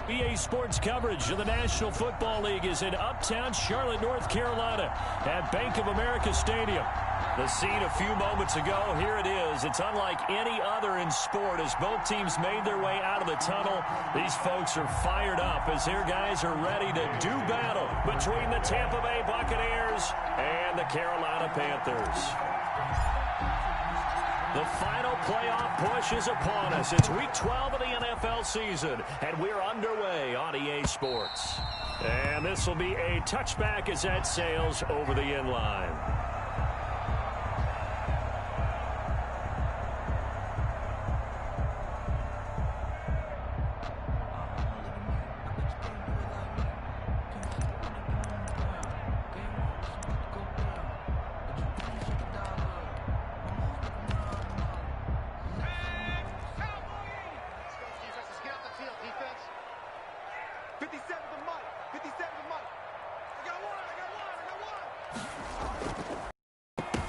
EA Sports coverage of the National Football League is in uptown Charlotte, North Carolina at Bank of America Stadium. The scene a few moments ago, here it is. It's unlike any other in sport as both teams made their way out of the tunnel. These folks are fired up as their guys are ready to do battle between the Tampa Bay Buccaneers and the Carolina Panthers. The final playoff push is upon us. It's Week 12 of the NFL season, and we're underway on EA Sports. And this will be a touchback as that sails over the end line.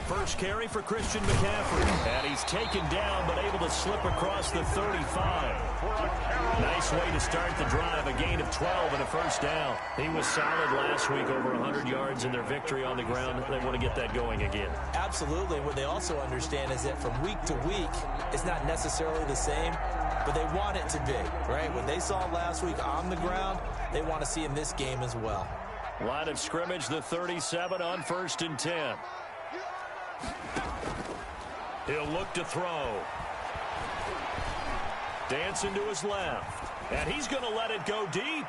First carry for Christian McCaffrey. And he's taken down but able to slip across the 35. Nice way to start the drive. A gain of 12 and a first down. He was solid last week, over 100 yards in their victory on the ground. They want to get that going again. Absolutely. What they also understand is that from week to week, it's not necessarily the same, but they want it to be, right? What they saw last week on the ground, they want to see in this game as well. Line of scrimmage, the 37 on 1st and 10. He'll look to throw. Dancing to his left. And he's going to let it go deep.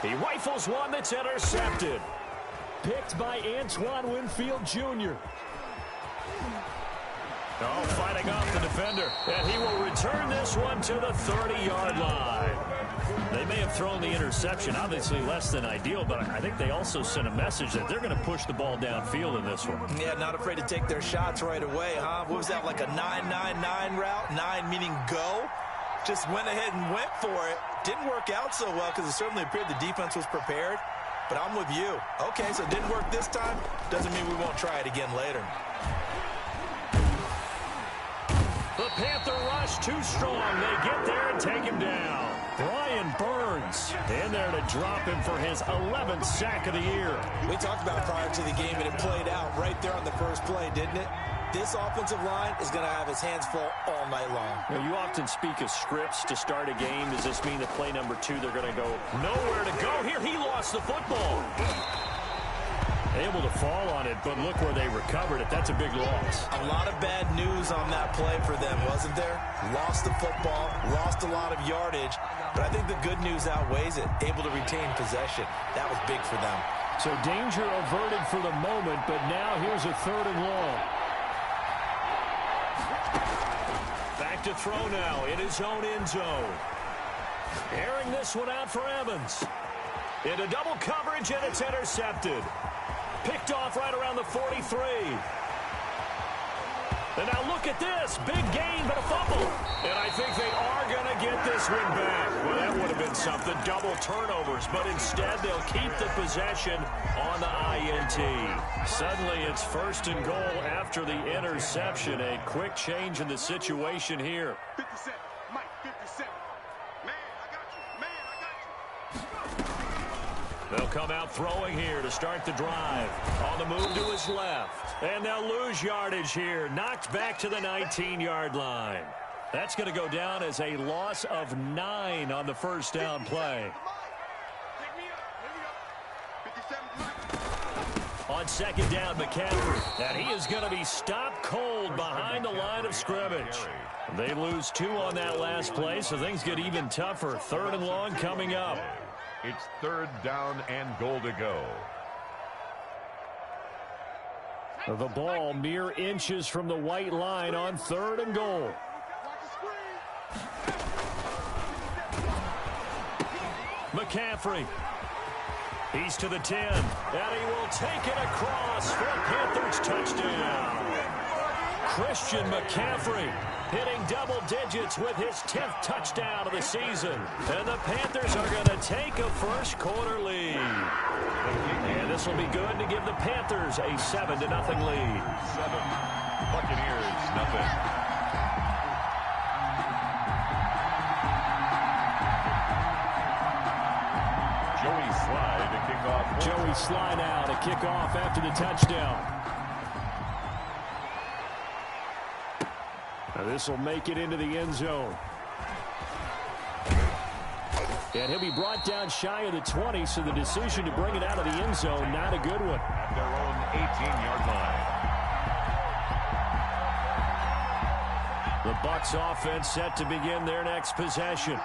He rifles one that's intercepted. Picked by Antoine Winfield Jr. Oh, fighting off the defender. And he will return this one to the 30-yard line. They may have thrown the interception, obviously less than ideal, but I think they also sent a message that they're going to push the ball downfield in this one. Yeah, not afraid to take their shots right away, huh? What was that, like a 9-9-9 route? 9 meaning go? Just went ahead and went for it. Didn't work out so well because it certainly appeared the defense was prepared, but I'm with you. Okay, so it didn't work this time. Doesn't mean we won't try it again later. The Panther rush too strong. They get there and take him down. Brian Burns in there to drop him for his 11th sack of the year. We talked about prior to the game, and it played out right there on the first play, didn't it? This offensive line is going to have his hands full all night long. Well, you often speak of scripts to start a game. Does this mean that play number 2, they're going to go nowhere to go? Here, he lost the football. Able to fall on it, but look where they recovered it. That's a big loss. A lot of bad news on that play for them, wasn't there? Lost the football, lost a lot of yardage, but I think the good news outweighs it. Able to retain possession. That was big for them. So danger averted for the moment, but now here's a 3rd and long. Back to throw now in his own end zone. Airing this one out for Evans. Into double coverage, and it's intercepted. Picked off right around the 43. And now look at this. Big gain, but a fumble. And I think they are going to get this one back. Well, that would have been something. Double turnovers. But instead, they'll keep the possession on the INT. Suddenly, it's 1st and goal after the interception. A quick change in the situation here. 57. Mike, 57. Man, I got you. Man, I got you. They'll come out throwing here to start the drive. On the move to his left. And they'll lose yardage here. Knocked back to the 19-yard line. That's going to go down as a loss of 9 on the first down play. On 2nd down, McCaffrey. And he is going to be stopped cold behind the line of scrimmage. They lose 2 on that last play, so things get even tougher. 3rd and long coming up. It's 3rd down and goal to go. The ball mere inches from the white line on 3rd and goal. McCaffrey. He's to the 10. And he will take it across for a Panthers touchdown. Christian McCaffrey hitting double digits with his 10th touchdown of the season. And the Panthers are going to take a first quarter lead. And this will be good to give the Panthers a 7-0 lead. 7. Buccaneers, nothing. Kicking off. Joey Slye now to kick off after the touchdown. Now this will make it into the end zone. And he'll be brought down shy of the 20, so the decision to bring it out of the end zone, not a good one. At their own 18-yard line. The Bucs offense set to begin their next possession.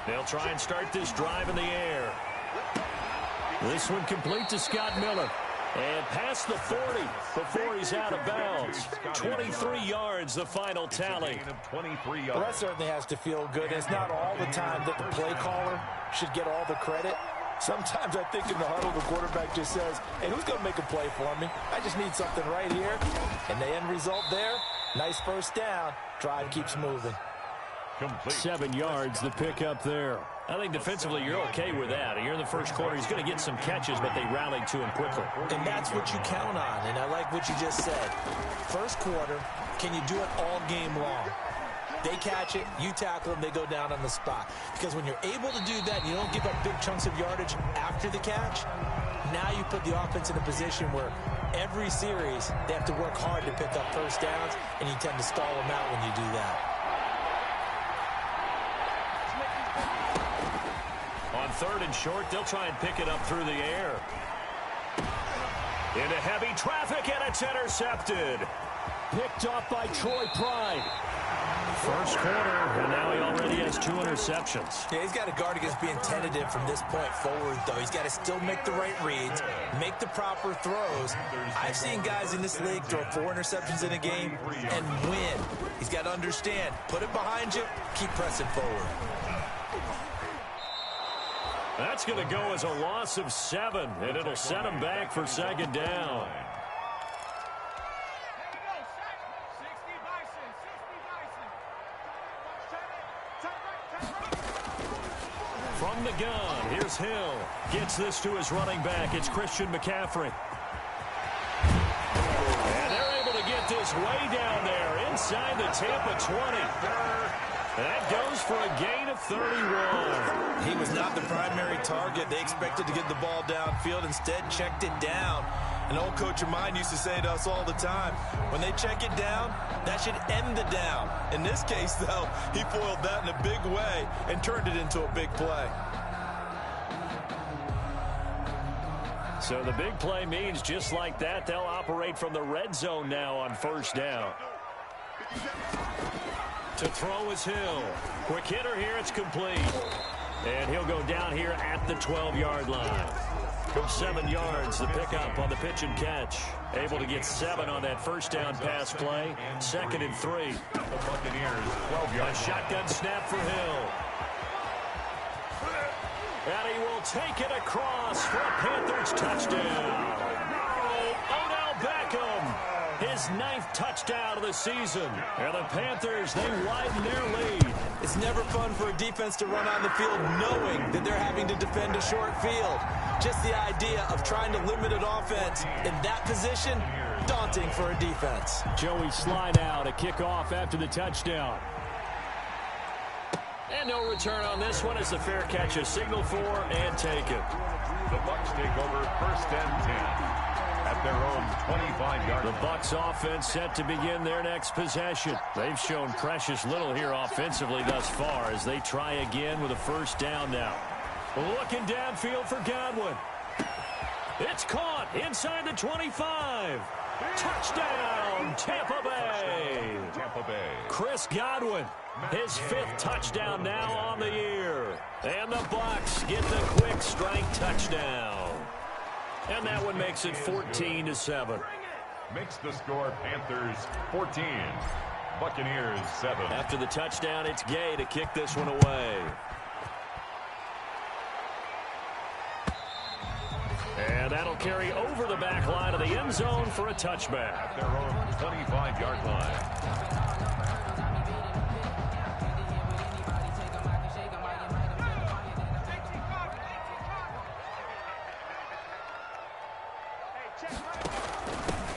They'll try and start this drive in the air. This one complete to Scott Miller. And past the 40 before he's out of bounds. 23 yards, the final tally. 23 yards. Well, that certainly has to feel good. It's not all the time that the play caller should get all the credit. Sometimes I think in the huddle, the quarterback just says, hey, who's going to make a play for me? I just need something right here. And the end result there, nice first down. Drive keeps moving. Complete. 7 yards, the pickup there. I think defensively you're okay with that. Here in the first quarter, he's going to get some catches, but they rallied to him quickly. And that's what you count on, and I like what you just said. First quarter, can you do it all game long? They catch it, you tackle them, they go down on the spot. Because when you're able to do that and you don't give up big chunks of yardage after the catch, now you put the offense in a position where every series they have to work hard to pick up first downs, and you tend to stall them out when you do that. On 3rd and short, they'll try and pick it up through the air. Into heavy traffic, and it's intercepted. Picked off by Troy Pride. First quarter, and now he already has 2 interceptions. Yeah, he's got to guard against being tentative from this point forward, though. He's got to still make the right reads, make the proper throws. I've seen guys in this league throw 4 interceptions in a game and win. He's got to understand, put it behind you, keep pressing forward. That's going to go as a loss of 7, and it'll set him back for 2nd down. From the gun, here's Hill. Gets this to his running back. It's Christian McCaffrey. And they're able to get this way down there inside the Tampa 20. That goes for a gain of 31. He was not the primary target. They expected to get the ball downfield. Instead, checked it down. An old coach of mine used to say to us all the time, when they check it down, that should end the down. In this case, though, he foiled that in a big way and turned it into a big play. So the big play means just like that, they'll operate from the red zone now on 1st down. To throw is Hill. Quick hitter here, it's complete. And he'll go down here at the 12-yard line. 7 yards, the pickup on the pitch and catch. Able to get 7 on that 1st down pass play. 2nd and 3. The Buccaneers, 12 yards. A shotgun snap for Hill. And he will take it across for a Panthers touchdown. Odell Beckham. His 9th touchdown of the season. And the Panthers, they widen their lead. It's never fun for a defense to run on the field knowing that they're having to defend a short field. Just the idea of trying to limit an offense in that position, daunting for a defense. Joey Slye now to kick off after the touchdown. And no return on this one as the fair catch is signaled for and taken. The Bucs take over 1st and 10. At their own 25-yard line. The Bucs offense set to begin their next possession. They've shown precious little here offensively thus far as they try again with a 1st down now. Looking downfield for Godwin. It's caught inside the 25. Touchdown, Tampa Bay. Tampa Bay. Chris Godwin, his 5th touchdown now on the year. And the Bucs get the quick strike touchdown. And that one makes it 14-7. Makes the score Panthers 14. Buccaneers 7. After the touchdown, it's Gay to kick this one away. And that'll carry over the back line of the end zone for a touchback. At their own 25-yard line.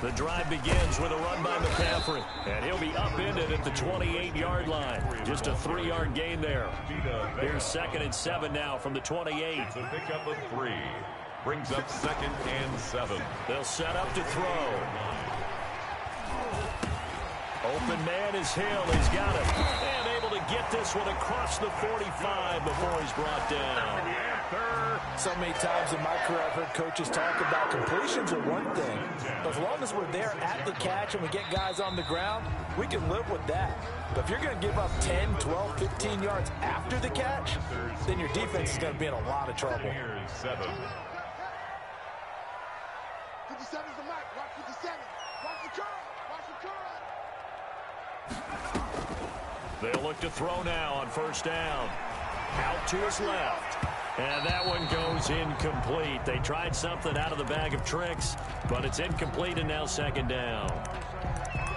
The drive begins with a run by McCaffrey, and he'll be upended at the 28-yard line. Just a 3-yard gain there. Here's 2nd and 7 now from the 28. It's a pickup of 3. Brings up 2nd and 7. They'll set up to throw. Open man is Hill. He's got it. And able to get this one across the 45 before he's brought down. So many times in my career I've heard coaches talk about completions are one thing. But as long as we're there at the catch and we get guys on the ground, we can live with that. But if you're going to give up 10, 12, 15 yards after the catch, then your defense is going to be in a lot of trouble. Here's 7. 57's the mic. Watch 57. Watch the curl. Watch the curl. They'll look to throw now on 1st down. Out to his left. And that one goes incomplete. They tried something out of the bag of tricks, but it's incomplete and now 2nd down.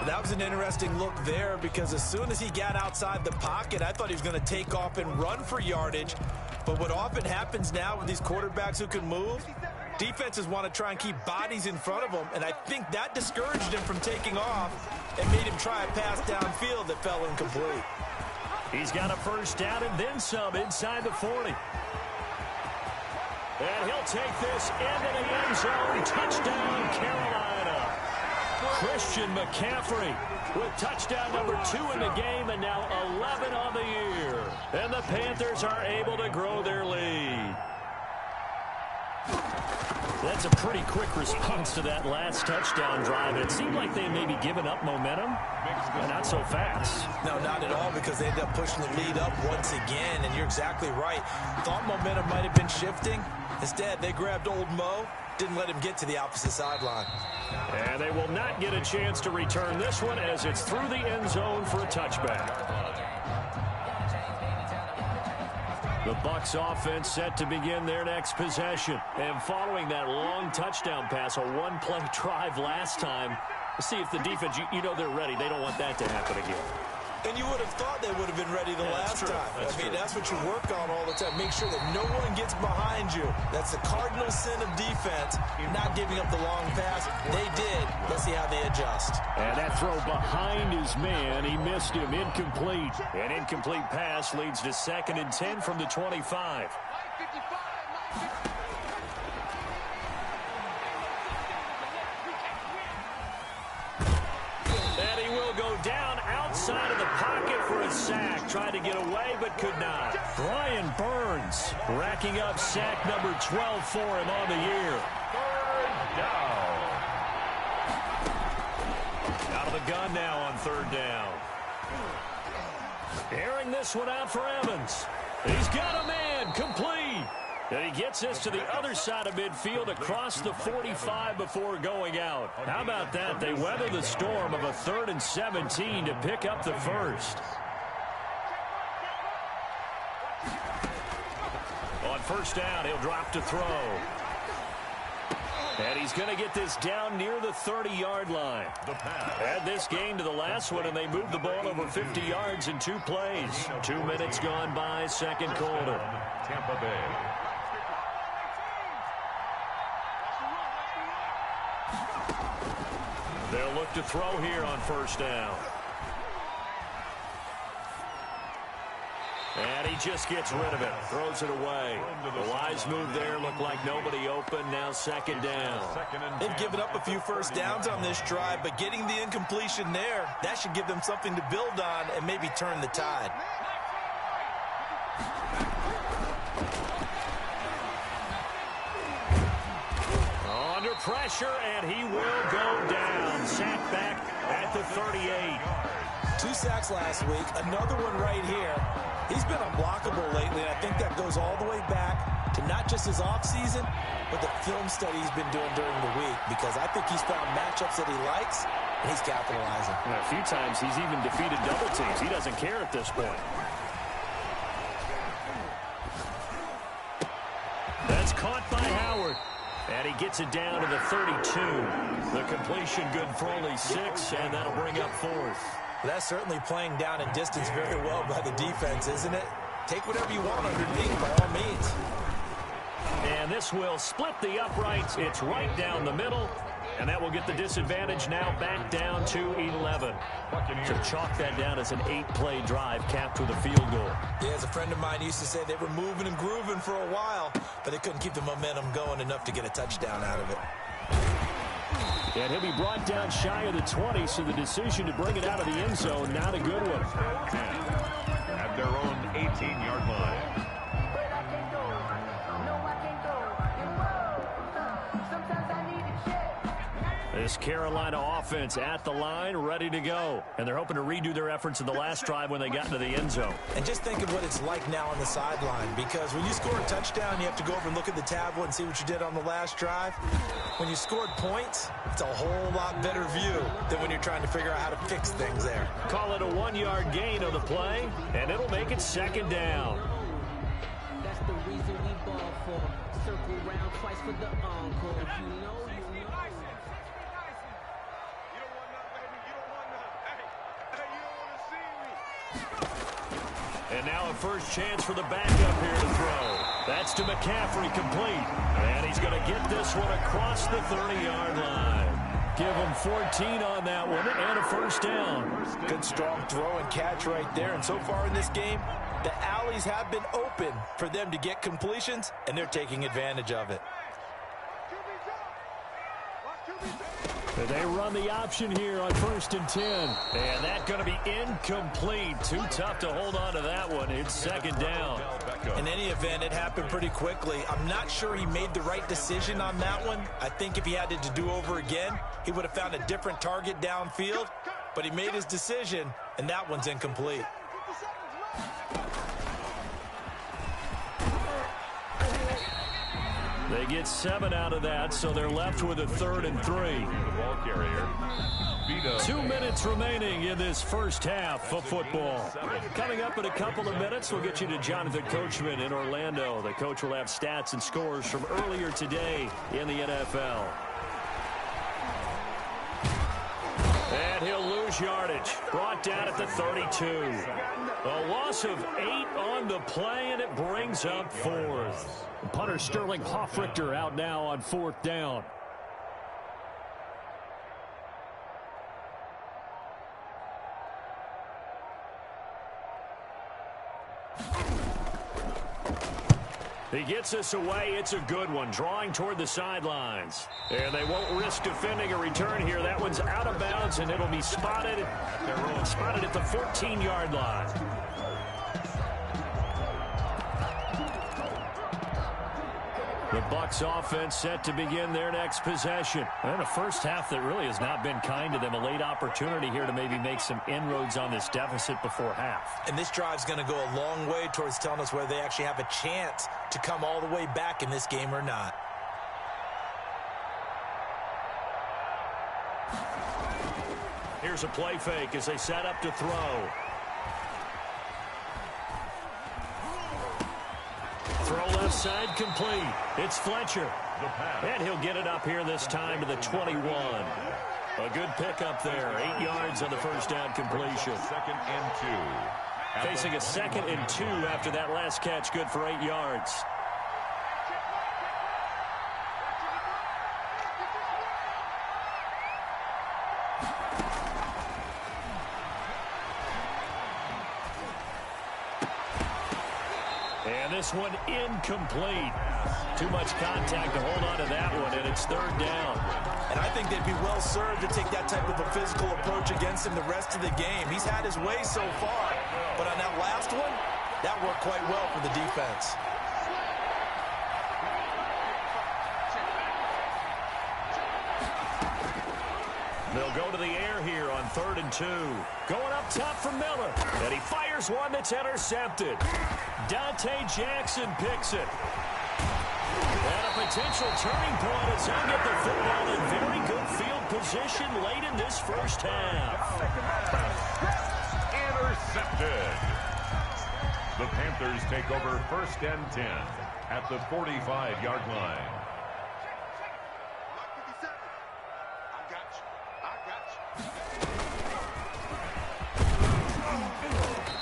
That was an interesting look there because as soon as he got outside the pocket, I thought he was going to take off and run for yardage. But what often happens now with these quarterbacks who can move, defenses want to try and keep bodies in front of them, and I think that discouraged him from taking off and made him try a pass downfield that fell incomplete. He's got a 1st down and then some inside the 40. And he'll take this into the end zone. Touchdown, Carolina. Christian McCaffrey with touchdown number 2 in the game and now 11 on the year. And the Panthers are able to grow their lead. That's a pretty quick response to that last touchdown drive. It seemed like they may be giving up momentum, but not so fast. No, not at all, because they ended up pushing the lead up once again, and you're exactly right. Thought momentum might have been shifting. Instead, they grabbed old Mo, didn't let him get to the opposite sideline. And they will not get a chance to return this one as it's through the end zone for a touchback. The Bucs offense set to begin their next possession. And following that long touchdown pass, a one-play drive last time, see if the defense, you know they're ready. They don't want that to happen again. And you would have thought they would have been ready the last time. That's what you work on all the time. Make sure that no one gets behind you. That's the cardinal sin of defense, not giving up the long pass. They did. Let's see how they adjust. And that throw behind his man, he missed him. Incomplete. An incomplete pass leads to 2nd and 10 from the 25. And he will go down outside of the pocket for a sack. Tried to get away, but could not. Brian Burns racking up sack number 12 for him on the year. 3rd down. Out of the gun now on 3rd down. Airing this one out for Evans. He's got a man, complete. And he gets this to the other side of midfield across the 45 before going out. How about that? They weather the storm of a 3rd and 17 to pick up the 1st. On 1st down, he'll drop to throw. And he's going to get this down near the 30-yard line. Add this game to the last one, and they moved the ball over 50 yards in 2 plays. 2 minutes gone by, 2nd quarter. Tampa Bay. They'll look to throw here on 1st down. And he just gets rid of it. Throws it away. The wise move there. Looked like nobody open. Now 2nd down. They've given up a few 1st downs on this drive, but getting the incompletion there, that should give them something to build on and maybe turn the tide. Under pressure, and he will go down. Sacked back at the 38. 2 sacks last week, another one right here. He's been unblockable lately, and I think that goes all the way back to not just his offseason, but the film study he's been doing during the week, because I think he's found matchups that he likes, and he's capitalizing. And a few times he's even defeated double teams. He doesn't care at this point. That's caught by Howard. And he gets it down to the 32. The completion good for only 6, and that'll bring up 4th. That's certainly playing down in distance very well by the defense, isn't it? Take whatever you want underneath by all means. And this will split the uprights. It's right down the middle. And that will get the disadvantage now back down to 11. So chalk that down as an 8-play drive capped with a field goal. Yeah, as a friend of mine used to say, they were moving and grooving for a while, but they couldn't keep the momentum going enough to get a touchdown out of it. And he'll be brought down shy of the 20, so the decision to bring it out of the end zone, not a good one. At their own 18-yard line. This Carolina offense at the line, ready to go. And they're hoping to redo their efforts in the last drive when they got into the end zone. And just think of what it's like now on the sideline, because when you score a touchdown, you have to go over and look at the tablet and see what you did on the last drive. When you scored points, it's a whole lot better view than when you're trying to figure out how to fix things there. Call it a 1-yard gain of the play, and it'll make it second down. That's the reason we ball for. Circle round twice for the encore. You know. And now a first chance for the backup here to throw. That's to McCaffrey, complete. And he's going to get this one across the 30-yard line. Give him 14 on that one and a first down. Good strong throw and catch right there. And so far in this game, the alleys have been open for them to get completions, and they're taking advantage of it. They run the option here on 1st and 10. And that's going to be incomplete. Too tough to hold on to that one. It's second down. In any event, it happened pretty quickly. I'm not sure he made the right decision on that one. I think if he had it to do over again, he would have found a different target downfield. But he made his decision, and that one's incomplete. They get 7 out of that, so they're left with a 3rd and 3. The ball carrier. 2 minutes remaining in this first half of football. Coming up in a couple of minutes, we'll get you to Jonathan Coachman in Orlando. The coach will have stats and scores from earlier today in the NFL. And he'll lose yardage. Brought down at the 32. A loss of 8 on the play, and it brings up 4th. Punter Sterling Hoffrichter out now on 4th down. He gets us away. It's a good one, drawing toward the sidelines. And they won't risk defending a return here. That one's out of bounds, and it'll be spotted at the 14-yard line. The Bucs offense set to begin their next possession. And a first half that really has not been kind to them. A late opportunity here to maybe make some inroads on this deficit before half. And this drive's going to go a long way towards telling us whether they actually have a chance to come all the way back in this game or not. Here's a play fake as they set up to throw. Throw left side complete. It's Fletcher. And he'll get it up here this time to the 21. A good pickup there. 8 yards on the first down completion. 2nd and 2. Facing a 2nd and 2 after that last catch. Good for 8 yards. And this one incomplete. Too much contact to hold on to that one, and it's 3rd down. And I think they'd be well served to take that type of a physical approach against him the rest of the game. He's had his way so far, but on that last one, that worked quite well for the defense. They'll go to the air here on 3rd and 2. Going up top for Miller. And he fires one that's intercepted. Dante Jackson picks it. And a potential turning point as he'll get the football in very good field position late in this first half. Intercepted. The Panthers take over 1st and 10 at the 45-yard line.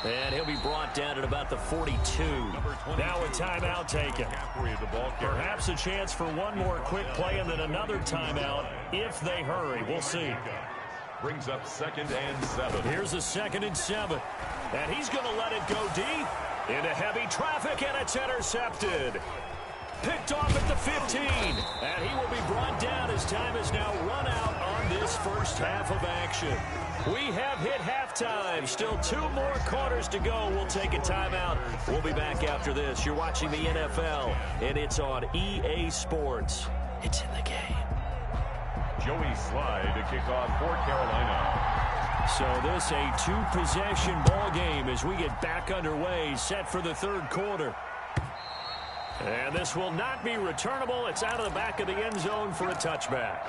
And he'll be brought down at about the 42. Now a timeout taken. Perhaps a chance for one more quick play and then another timeout if they hurry. We'll see. Brings up 2nd and 7. Here's a 2nd and 7. And he's going to let it go deep into heavy traffic, and it's intercepted. Picked off at the 15. And he will be brought down as time is now run out on this first half of action. We have hit halftime. Still 2 more quarters to go. We'll take a timeout. We'll be back after this. You're watching the NFL, and it's on EA Sports. It's in the game. Joey Slye to kick off for Carolina. So this a 2-possession ball game as we get back underway, set for the 3rd quarter. And this will not be returnable. It's out of the back of the end zone for a touchback.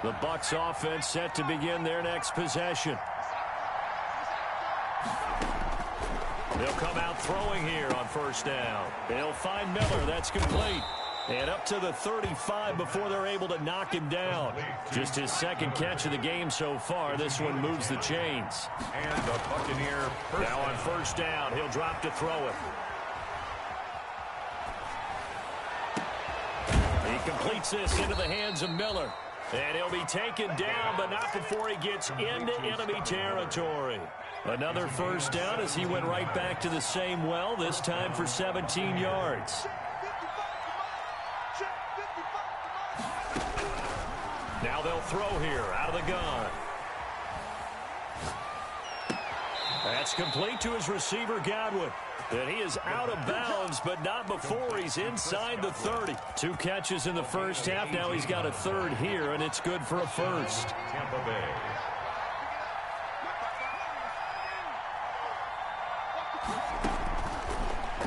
The Bucs offense set to begin their next possession. They'll come out throwing here on 1st down. They'll find Miller. That's complete. And up to the 35 before they're able to knock him down. Just his 2nd catch of the game so far. This one moves the chains. And the Buccaneer now on 1st down, he'll drop to throw it. He completes this into the hands of Miller. And he'll be taken down, but not before he gets into enemy territory. Another 1st down as he went right back to the same well, this time for 17 yards. Now they'll throw here out of the gun. That's complete to his receiver, Godwin. And he is out of bounds, but not before he's inside the 30. 2 catches in the first half. Now he's got a 3rd here, and it's good for a 1st. Tampa Bay.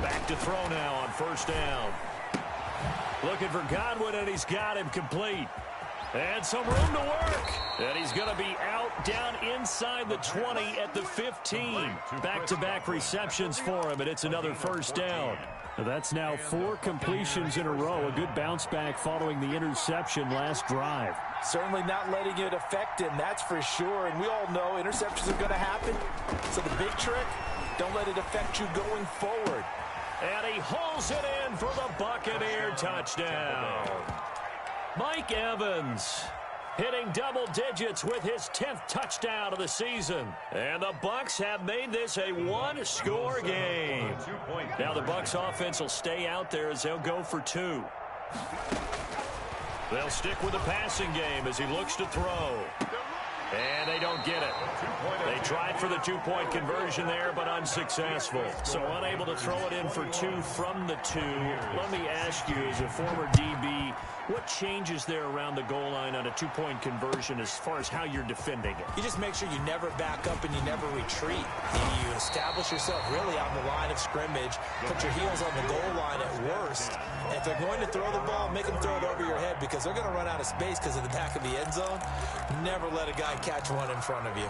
Back to throw now on 1st down. Looking for Godwin, and he's got him complete. And some room to work. And he's going to be out down inside the 20 at the 15. Back-to-back receptions for him, and it's another 1st down. That's now 4 completions in a row. A good bounce back following the interception last drive. Certainly not letting it affect him, that's for sure. And we all know interceptions are going to happen. So the big trick, don't let it affect you going forward. And he hauls it in for the Buccaneer touchdown. Mike Evans hitting double digits with his 10th touchdown of the season. And the Bucs have made this a 1-score game. Now the Bucs offense will stay out there as they'll go for 2. They'll stick with the passing game as he looks to throw. And they don't get it. They tried for the 2-point conversion there, but unsuccessful. So unable to throw it in for 2 from the 2. Let me ask you, as a former DB, what changes there around the goal line on a 2-point conversion as far as how you're defending it? You just make sure you never back up and you never retreat. You establish yourself really on the line of scrimmage, put your heels on the goal line at worst. And if they're going to throw the ball, make them throw it over your head because they're going to run out of space because of the back of the end zone. Never let a guy catch one in front of you.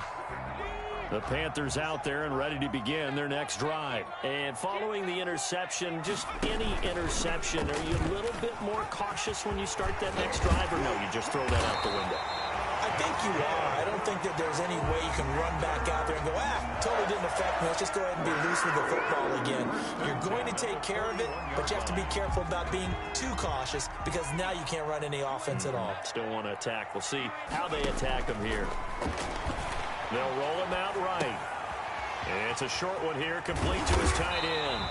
The Panthers out there and ready to begin their next drive. And following the interception, just any interception, are you a little bit more cautious when you start that next drive, or no, you just throw that out the window? I think you are. I don't think that there's any way you can run back out there and go, totally didn't affect me. Let's just go ahead and be loose with the football again. You're going to take care of it, but you have to be careful about being too cautious because now you can't run any offense at all. Still want to attack. We'll see how they attack him here. They'll roll him out right. And it's a short one here, complete to his tight end.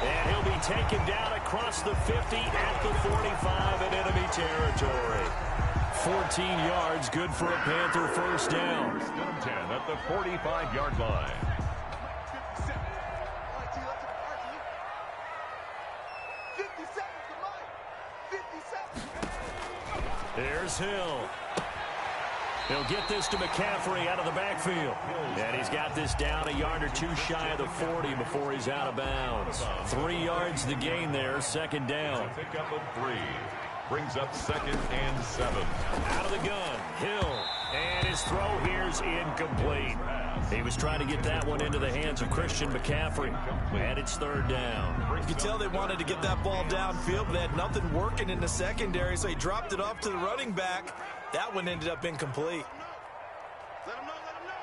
And he'll be taken down across the 50 at the 45 in enemy territory. 14 yards, good for a Panther 1st down. 10 at the 45-yard line. 57. Here's Hill. He'll get this to McCaffrey out of the backfield. And he's got this down a yard or 2 shy of the 40 before he's out of bounds. 3 yards the gain there, 2nd down. Pick up of 3. Brings up 2nd and 7. Out of the gun, Hill. And his throw here's incomplete. He was trying to get that one into the hands of Christian McCaffrey. And it's 3rd down. You could tell they wanted to get that ball downfield, but they had nothing working in the secondary, so he dropped it off to the running back. That one ended up incomplete. Let him know, let him know.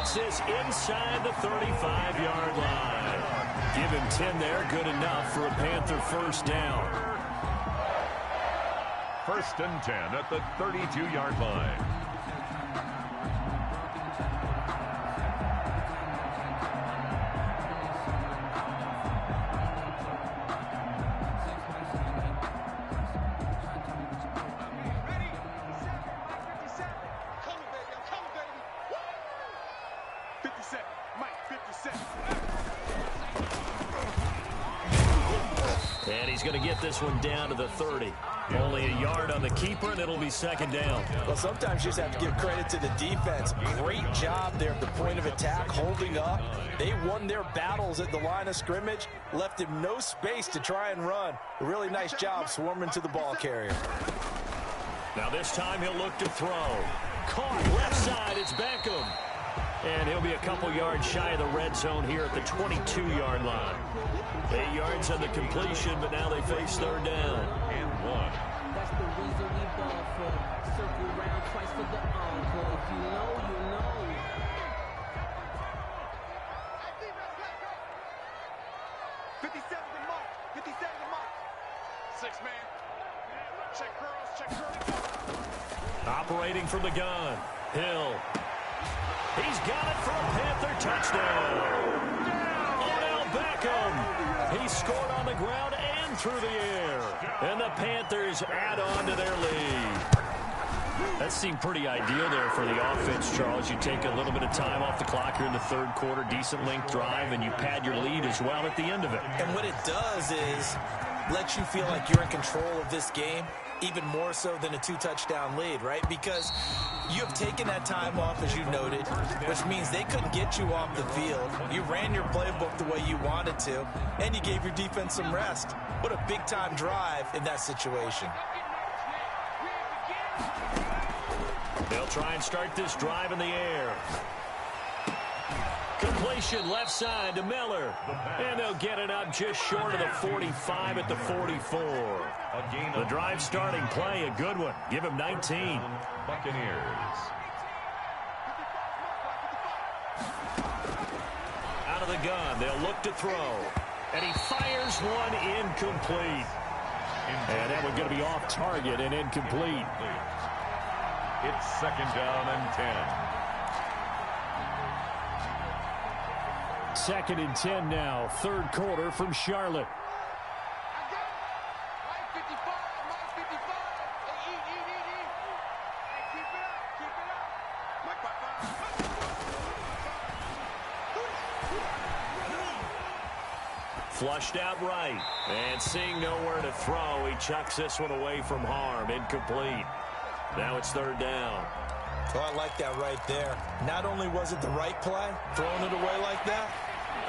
takes this inside the 35-yard line. Give him 10 there, good enough for a Panther first down. First and 10 at the 32-yard line. And he's going to get this one down to the 30. Only a yard on the keeper, and it'll be second down. Well, sometimes you just have to give credit to the defense. Great job there at the point of attack, holding up. They won their battles at the line of scrimmage, left him no space to try and run. A really nice job swarming to the ball carrier. Now this time he'll look to throw. Caught left side, it's Beckham. And he'll be a couple yards shy of the red zone here at the 22-yard line. 8 yards on the completion, but now they face third down. And 1. That's the reason we ball for. Circle round twice for the encore. If you know, you know. Operating from the gun. Hill. He's got it for a Panther touchdown. Odell Beckham. He scored on the ground and through the air. And the Panthers add on to their lead. That seemed pretty ideal there for the offense, Charles. You take a little bit of time off the clock here in the third quarter, decent length drive, and you pad your lead as well at the end of it. And what it does is let you feel like you're in control of this game, even more so than a 2-touchdown lead, right? Because you have taken that time off, as you noted, which means they couldn't get you off the field. You ran your playbook the way you wanted to, and you gave your defense some rest. What a big-time drive in that situation. They'll try and start this drive in the air. Completion left side to Miller. And they'll get it up just short of the 45 at the 44. The drive starting play, a good one. Give him 19. Buccaneers. Out of the gun, they'll look to throw. And he fires one incomplete. And that one going to be off target and incomplete. It's second down and 10. Second and 10 now, third quarter from Charlotte. Flushed out right, and seeing nowhere to throw, he chucks this one away from harm, incomplete. Now it's third down. Oh, I like that right there. Not only was it the right play, throwing it away like that,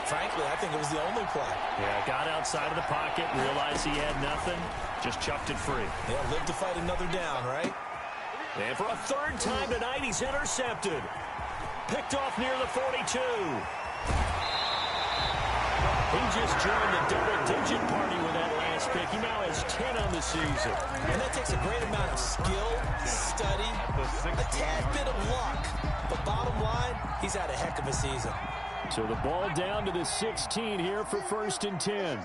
frankly, I think it was the only play. Yeah, got outside of the pocket, realized he had nothing, just chucked it free. Yeah, live to fight another down, right? And for a third time tonight, he's intercepted. Picked off near the 42. He just joined the double-digit party with that last pick. He now has 10 on the season. And that takes a great amount of skill, study, a tad bit of luck. But bottom line, he's had a heck of a season. So the ball down to the 16 here for first and 10.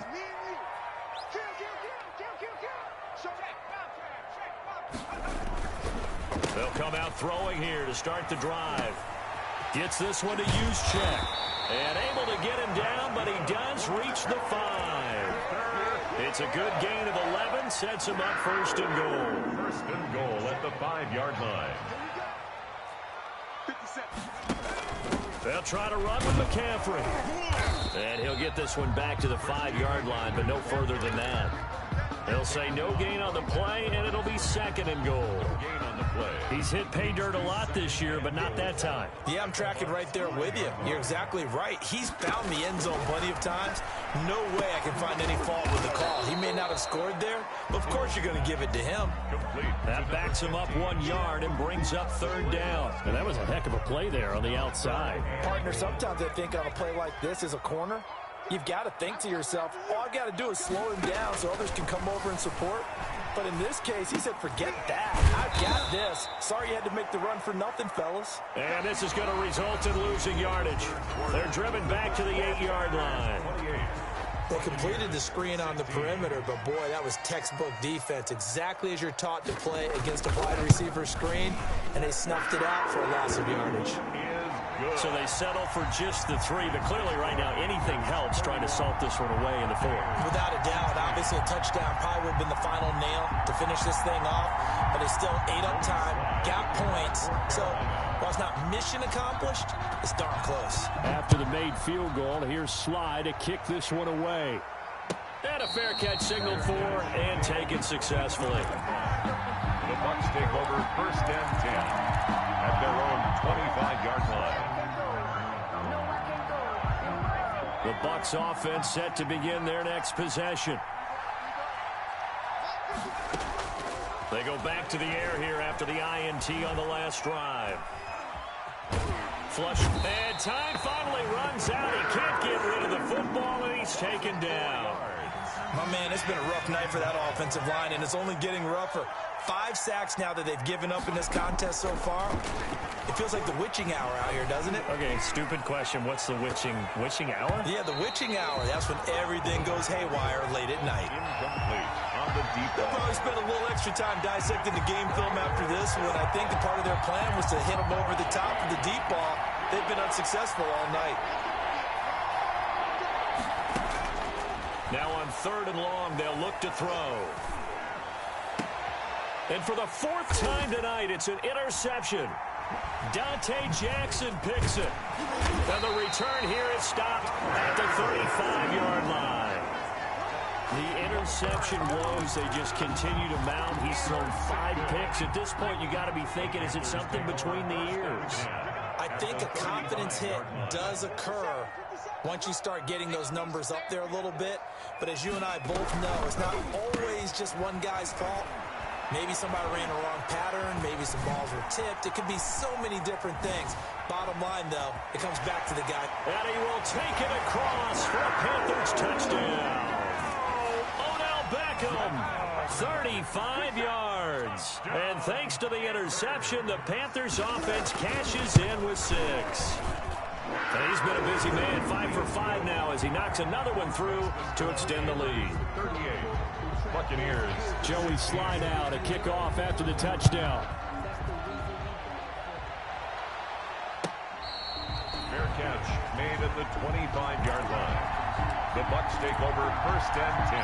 They'll come out throwing here to start the drive. Gets this one to Juszczyk. And able to get him down, but he does reach the 5. It's a good gain of 11, sets him up first and goal. First and goal at the 5-yard line. They'll try to run with McCaffrey. And he'll get this one back to the 5-yard line, but no further than that. They'll say no gain on the play, and it'll be second and goal. Gain on the play. He's hit pay dirt a lot this year, but not that time. Yeah, I'm tracking right there with you. You're exactly right. He's found the end zone plenty of times. No way I can find any fault with the call. He may not have scored there, but of course you're going to give it to him. Complete. That backs him up 1 yard and brings up third down. And that was a heck of a play there on the outside. Partner, sometimes I think on a play like this as a corner, you've got to think to yourself, all I've got to do is slow him down so others can come over and support. But in this case, he said, forget that. I've got this. Sorry you had to make the run for nothing, fellas. And this is going to result in losing yardage. They're driven back to the 8-yard line. They completed the screen on the perimeter, but boy, that was textbook defense. Exactly as you're taught to play against a wide receiver screen, and they snuffed it out for a loss of yardage. So they settle for just the 3, but clearly right now anything helps trying to salt this one away in the 4th. Without a doubt, obviously a touchdown probably would have been the final nail to finish this thing off, but they still ate up time, got points. So while it's not mission accomplished, it's darn close. After the made field goal, here's Sly to kick this one away. And a fair catch signaled for and taken successfully. The Bucs take over 1st and 10 at their own 25-yard line. The Bucs offense set to begin their next possession. They go back to the air here after the INT on the last drive. Flush, and time finally runs out. He can't get rid of the football, and he's taken down. My man, it's been a rough night for that offensive line, and it's only getting rougher. 5 sacks now that they've given up in this contest so far. It feels like the witching hour out here, doesn't it? Okay, stupid question. What's the witching hour? Yeah, the witching hour. That's when everything goes haywire late at night. Incomplete on the deep They'll ball. probably spend a little extra time dissecting the game film after this one. I think the part of their plan was to hit them over the top of the deep ball. They've been unsuccessful all night. Now on 3rd and long, they'll look to throw. And for the 4th time tonight, it's an interception. Dante Jackson picks it. And the return here is stopped at the 35-yard line. The interception woes, they just continue to mount. He's thrown 5 picks. At this point, you got to be thinking, is it something between the ears? I think a confidence hit does occur once you start getting those numbers up there a little bit. But as you and I both know, it's not always just one guy's fault. Maybe somebody ran a wrong pattern. Maybe some balls were tipped. It could be so many different things. Bottom line, though, it comes back to the guy. And he will take it across for a Panthers touchdown. Odell Beckham, 35 yards. And thanks to the interception, the Panthers offense cashes in with 6. And he's been a busy man, 5 for 5 now as he knocks another one through to extend the lead. 38. Buccaneers. Joey Sly now to kick off after the touchdown. Fair catch made at the 25-yard line. The Bucs take over 1st and 10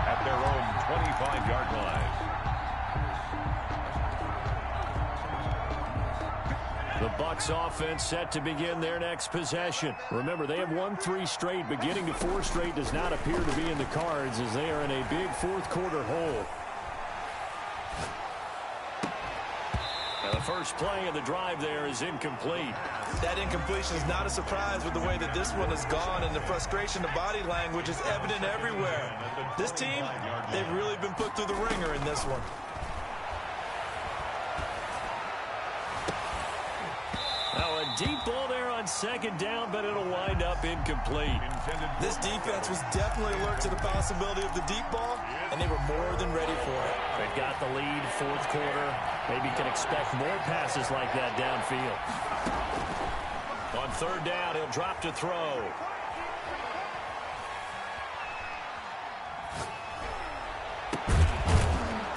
at their own 25-yard line. The Bucs offense set to begin their next possession. Remember, they have won 3 straight, but getting to 4 straight does not appear to be in the cards as they are in a big 4th quarter hole. Now the first play of the drive there is incomplete. That incompletion is not a surprise with the way that this one has gone, and the frustration, the body language is evident everywhere. This team, they've really been put through the ringer in this one. Now a deep ball there on 2nd down, but it'll wind up incomplete. This defense was definitely alert to the possibility of the deep ball, and they were more than ready for it. They've got the lead, 4th quarter. Maybe can expect more passes like that downfield. On 3rd down, he'll drop to throw.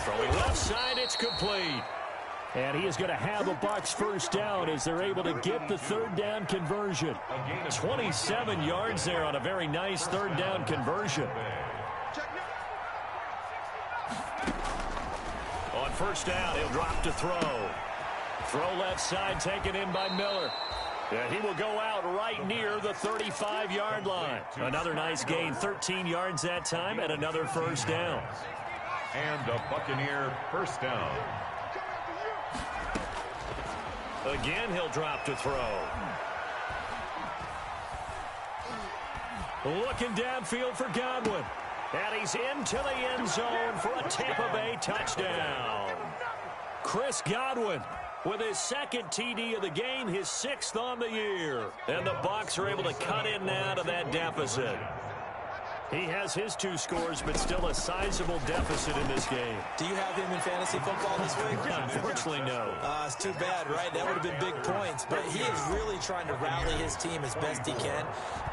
Throwing left side, it's complete. And he is going to have a Bucs first down as they're able to get the 3rd down conversion. 27 yards there on a very nice 3rd down conversion. On 1st down, he'll drop to throw. Throw left side taken in by Miller. And he will go out right near the 35-yard line. Another nice gain, 13 yards that time, and another first down. And a Buccaneer first down. Again, he'll drop to throw. Looking downfield for Godwin. And he's into the end zone for a Tampa Bay touchdown. Chris Godwin with his 2nd TD of the game, his 6th on the year. And the Bucs are able to cut in now to that deficit. He has his 2 scores, but still a sizable deficit in this game. Do you have him in fantasy football this week? Unfortunately, no. It's too bad, right? That would have been big points. But he is really trying to rally his team as best he can.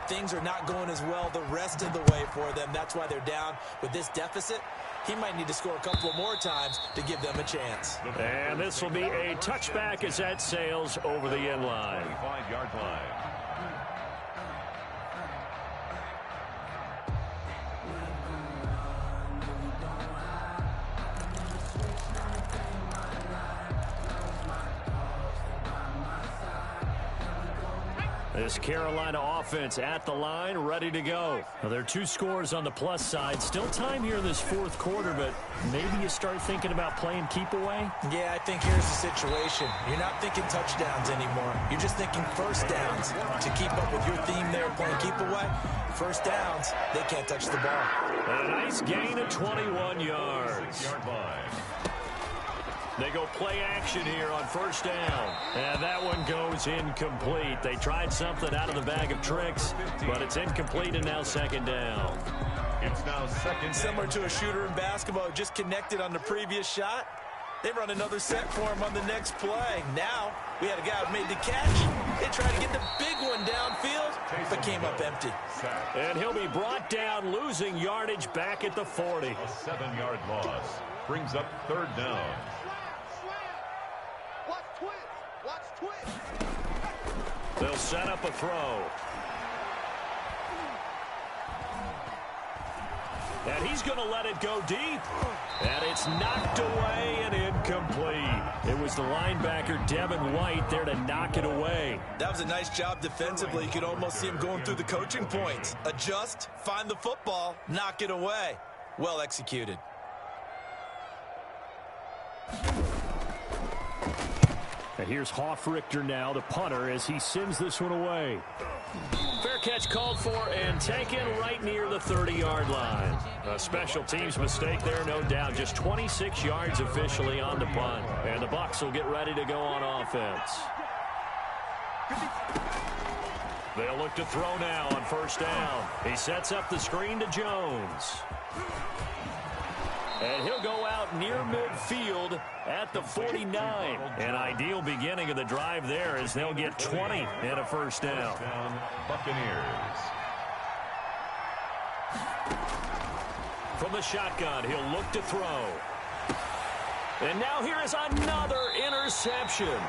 Things are not going as well the rest of the way for them. That's why they're down with this deficit. He might need to score a couple of more times to give them a chance. And this will be a touchback as that sails over the end line. 25-yard line. This Carolina offense at the line, ready to go. Well, there are 2 scores on the plus side. Still time here in this 4th quarter, but maybe you start thinking about playing keep away? Yeah, I think here's the situation. You're not thinking touchdowns anymore. You're just thinking first downs. To keep up with your theme there, playing keep away, first downs, they can't touch the ball. A nice gain of 21 yards. 6-yard line. They go play action here on first down. And that one goes incomplete. They tried something out of the bag of tricks, but it's incomplete and now second down. It's now second down. Similar to a shooter in basketball, just connected on the previous shot. They run another set for him on the next play. Now, we had a guy who made the catch. They tried to get the big one downfield, but came up empty. And he'll be brought down, losing yardage back at the 40. A 7-yard loss brings up third down. They'll set up a throw. And he's going to let it go deep. And it's knocked away and incomplete. It was the linebacker, Devin White, there to knock it away. That was a nice job defensively. You could almost see him going through the coaching points. Adjust, find the football, knock it away. Well executed. And here's Hofrichter now, the punter, as he sends this one away. Fair catch called for and taken right near the 30-yard line. A special teams mistake there, no doubt. Just 26 yards officially on the punt. And the Bucs will get ready to go on offense. They'll look to throw now on first down. He sets up the screen to Jones. And he'll go out near midfield at the 49. An ideal beginning of the drive there as they'll get 20 and a first down. Buccaneers. From the shotgun, he'll look to throw. And now here is another interception.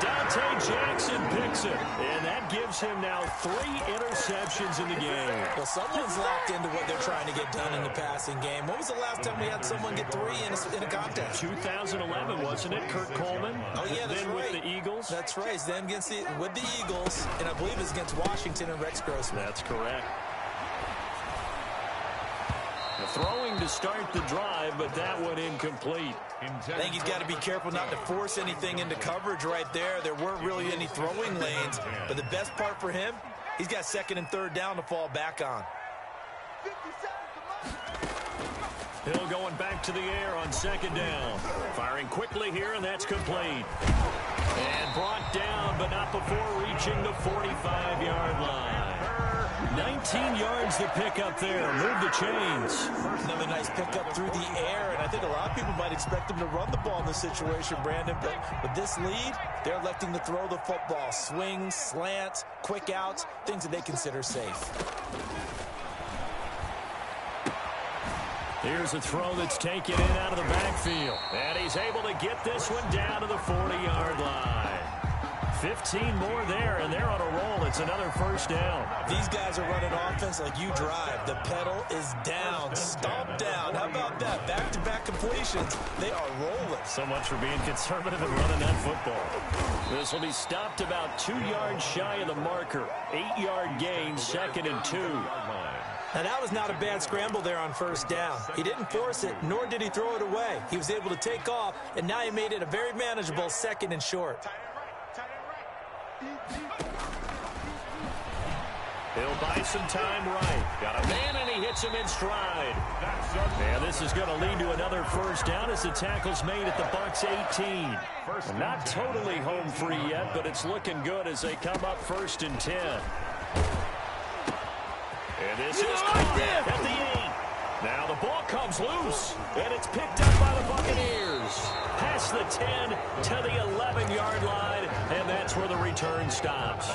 Dante Jackson picks it, and that gives him now 3 interceptions in the game. Well, someone's locked into what they're trying to get done in the passing game. When was the last time we had someone get 3 in a contest? 2011, wasn't it? Kurt Coleman. Oh, yeah, that's then right. with the Eagles. That's right. Then against with the Eagles, and I believe it's against Washington and Rex Grossman. That's correct. The throwing to start the drive, but that one incomplete. I think he's got to be careful not to force anything into coverage right there. There weren't really any throwing lanes, but the best part for him, he's got second and third down to fall back on. Hill going back to the air on second down. Firing quickly here, and that's complete. And brought down, but not before reaching the 45-yard line. 19 yards to pick up there. Move the chains. Another nice pickup through the air, and I think a lot of people might expect him to run the ball in this situation, Brandon, but with this lead, they're electing to throw the football. Swings, slants, quick outs, things that they consider safe. Here's a throw that's taken in out of the backfield. And he's able to get this one down to the 40-yard line. 15 more there, and they're on a roll. It's another first down. These guys are running offense like you drive. The pedal is down, stomp down. How about that? Back-to-back completions. They are rolling. So much for being conservative and running that football. This will be stopped about 2 yards shy of the marker. 8-yard gain, second and 2. Now, that was not a bad scramble there on first down. He didn't force it, nor did he throw it away. He was able to take off, and now he made it a very manageable second and short. He'll buy some time right. Got a man, and he hits him in stride. And this is going to lead to another first down as the tackle's made at the Bucs 18. Not totally home free yet, but it's looking good as they come up first and 10. And And this is caught at the 8. Now the ball comes loose, and it's picked up by the Buccaneers. Past the 10 to the 11-yard line, and that's where the return stops.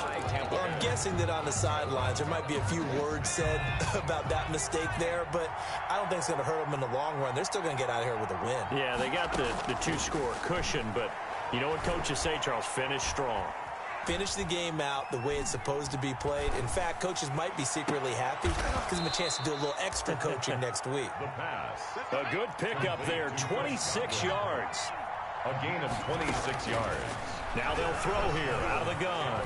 Well, I'm guessing that on the sidelines there might be a few words said about that mistake there, but I don't think it's going to hurt them in the long run. They're still going to get out of here with a win. Yeah, they got the two-score cushion, but you know what coaches say, Charles? Finish strong. Finish the game out the way it's supposed to be played. In fact, coaches might be secretly happy. Gives them a chance to do a little extra coaching next week. The pass. A good pickup there, 26 yards. A gain of 26 yards. Now they'll throw here out of the gun.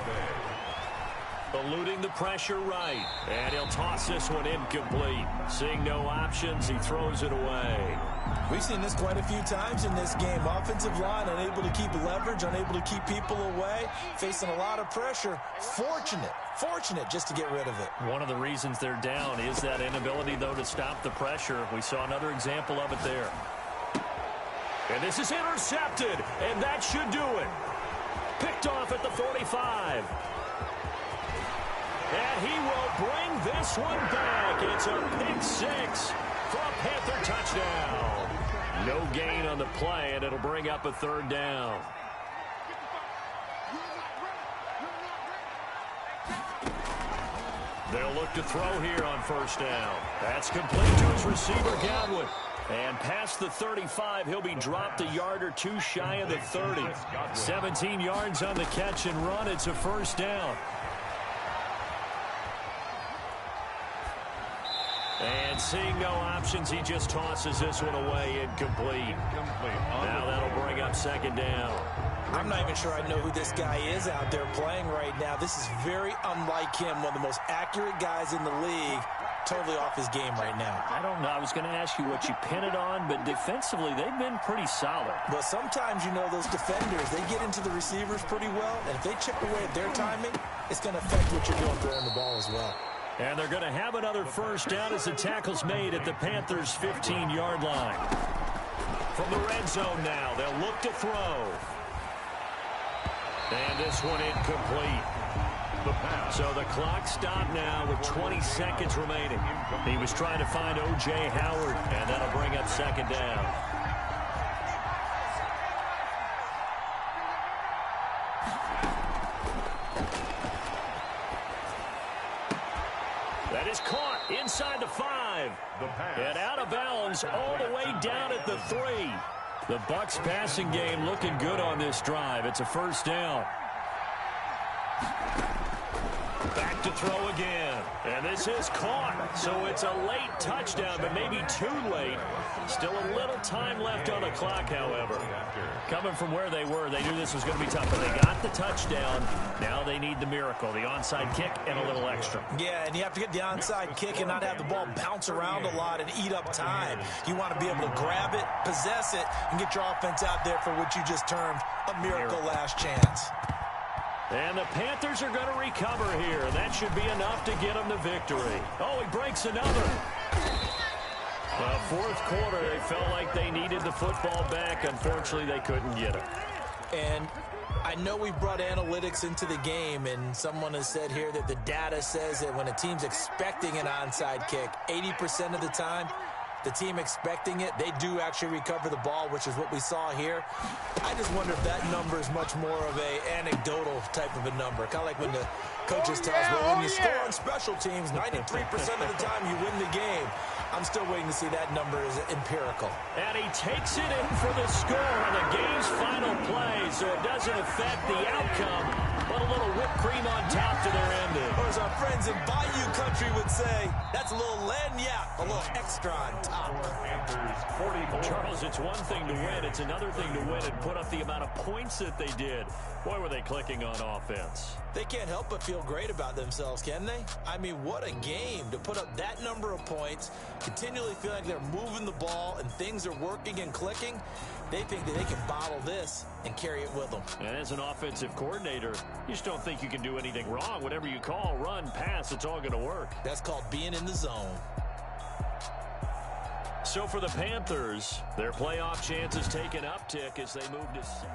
Eluding the pressure right. And he'll toss this one incomplete. Seeing no options, he throws it away. We've seen this quite a few times in this game. Offensive line unable to keep leverage, unable to keep people away, facing a lot of pressure. Fortunate just to get rid of it. One of the reasons they're down is that inability, though, to stop the pressure. We saw another example of it there. And this is intercepted, and that should do it. Picked off at the 45. And he will bring this one back. It's a pick six for a Panther touchdown. No gain on the play, and it'll bring up a third down. They'll look to throw here on first down. That's complete to his receiver, Godwin. And past the 35, he'll be dropped a yard or two shy of the 30. 17 yards on the catch and run. It's a first down. And seeing no options, he just tosses this one away incomplete. Now that'll bring up second down. I'm not even sure I know who this guy is out there playing right now. This is very unlike him, one of the most accurate guys in the league. Totally off his game right now. I don't know. I was going to ask you what you pin it on, but defensively, they've been pretty solid. But sometimes, you know, those defenders, they get into the receivers pretty well, and if they chip away at their timing, it's going to affect what you're doing throwing the ball as well. And they're going to have another first down as the tackle's made at the Panthers' 15-yard line. From the red zone now, they'll look to throw. And this one incomplete. So the clock stopped now with 20 seconds remaining. He was trying to find O.J. Howard, and that'll bring up second down. That is caught inside the 5. And out of bounds all the way down at the 3. The Bucs passing game looking good on this drive. It's a first down. Back to throw again. And this is caught. So it's a late touchdown, but maybe too late. Still a little time left on the clock, however. Coming from where they were, they knew this was going to be tough, but they got the touchdown. Now they need the miracle, the onside kick and a little extra. Yeah, and you have to get the onside kick and not have the ball bounce around a lot and eat up time. You want to be able to grab it, possess it, and get your offense out there for what you just termed a miracle last chance. And the Panthers are going to recover here. That should be enough to get them the victory. Oh, he breaks another. Fourth quarter, they felt like they needed the football back. Unfortunately, they couldn't get it. And I know we brought analytics into the game, and someone has said here that the data says that when a team's expecting an onside kick, 80% of the time, the team expecting it, they do actually recover the ball, which is what we saw here. I just wonder if that number is much more of a anecdotal type of a number. Kind of like when the coaches tell us, well, when you score on special teams, 93% of the time you win the game. I'm still waiting to see that number is empirical. And he takes it in for the score on the game's final play, so it doesn't affect the outcome, but a little whipped cream on top to their ending. Or as our friends in Bayou Country would say, that's a little lagniappe, a little extra on top. Charles, it's one thing to win. It's another thing to win and put up the amount of points that they did. Boy, were they clicking on offense. They can't help but feel great about themselves, can they? I mean, what a game to put up that number of points, continually feel like they're moving the ball and things are working and clicking. They think that they can bottle this and carry it with them. And as an offensive coordinator, you just don't think you can do anything wrong. Whatever you call, run, pass, it's all going to work. That's called being in the zone. So for the Panthers, their playoff chances take an uptick as they move to 7.